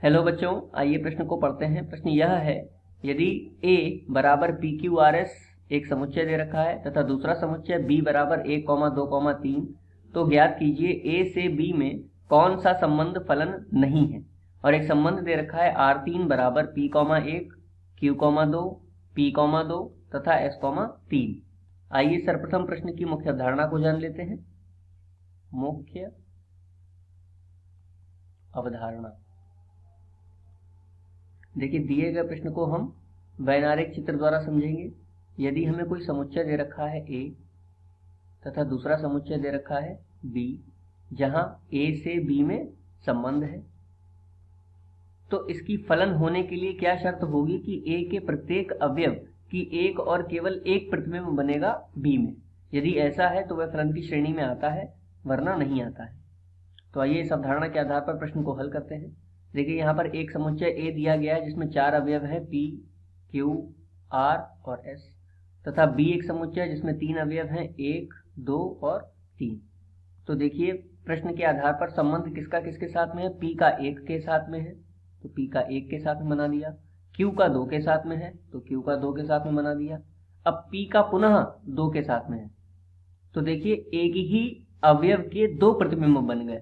Hello बच्चों, आइए प्रश्न को पढ़ते हैं। प्रश्न यह है, यदि a बराबर पी क्यू आर एस एक समुच्चय दे रखा है तथा दूसरा समुच्चय b बराबर 1, 2, 3, तो ज्ञात कीजिए a से b में कौन सा संबंध फलन नहीं है। और एक संबंध दे रखा है R3 बराबर p, 1, q, 2, p, 2 तथा s, 3। आइए सर्वप्रथम प्रश्न की मुख्य अवधारणा को जान लेते हैं। मुख्य अवधारणा। देखिए, दिए गए प्रश्न को हम वैनारिक चित्र द्वारा समझेंगे। यदि हमें कोई समुच्चय दे रखा है a तथा दूसरा समुच्चय दे रखा है b, जहां a से b में संबंध है, तो इसकी फलन होने के लिए क्या शर्त होगी कि a के प्रत्येक अवयव की एक और केवल एक प्रतिबिंब बनेगा b में। यदि ऐसा है तो वह फलन की श्रेणी में आता है, वरना नहीं आता है। तो आइए इस अवधारणा के आधार पर प्रश्न को हल करते हैं। देखिए, यहाँ पर एक समुच्चय A दिया गया है जिसमें 4 अवयव हैं P, Q, R और S, तथा B एक समुच्चय जिसमें 3 अवयव हैं 1, 2 और 3। तो देखिए, प्रश्न के आधार पर संबंध किसका किसके साथ में है। P का 1 के साथ में है तो P का 1 के साथ में बना दिया। Q का 2 के साथ में है तो Q का 2 के साथ में बना दिया। अब P का पुनः 2 के साथ में है तो देखिए एक ही अवयव के 2 प्रतिबिंब बन गए।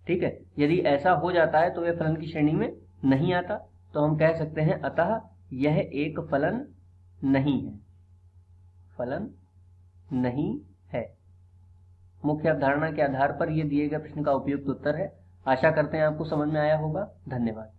ठीक है, यदि ऐसा हो जाता है तो वह फलन की श्रेणी में नहीं आता, तो हम कह सकते हैं अतः यह एक फलन नहीं है, फलन नहीं है। मुख्य अवधारणा के आधार पर यह दिए गए प्रश्न का उपयुक्त उत्तर है। आशा करते हैं आपको समझ में आया होगा। धन्यवाद।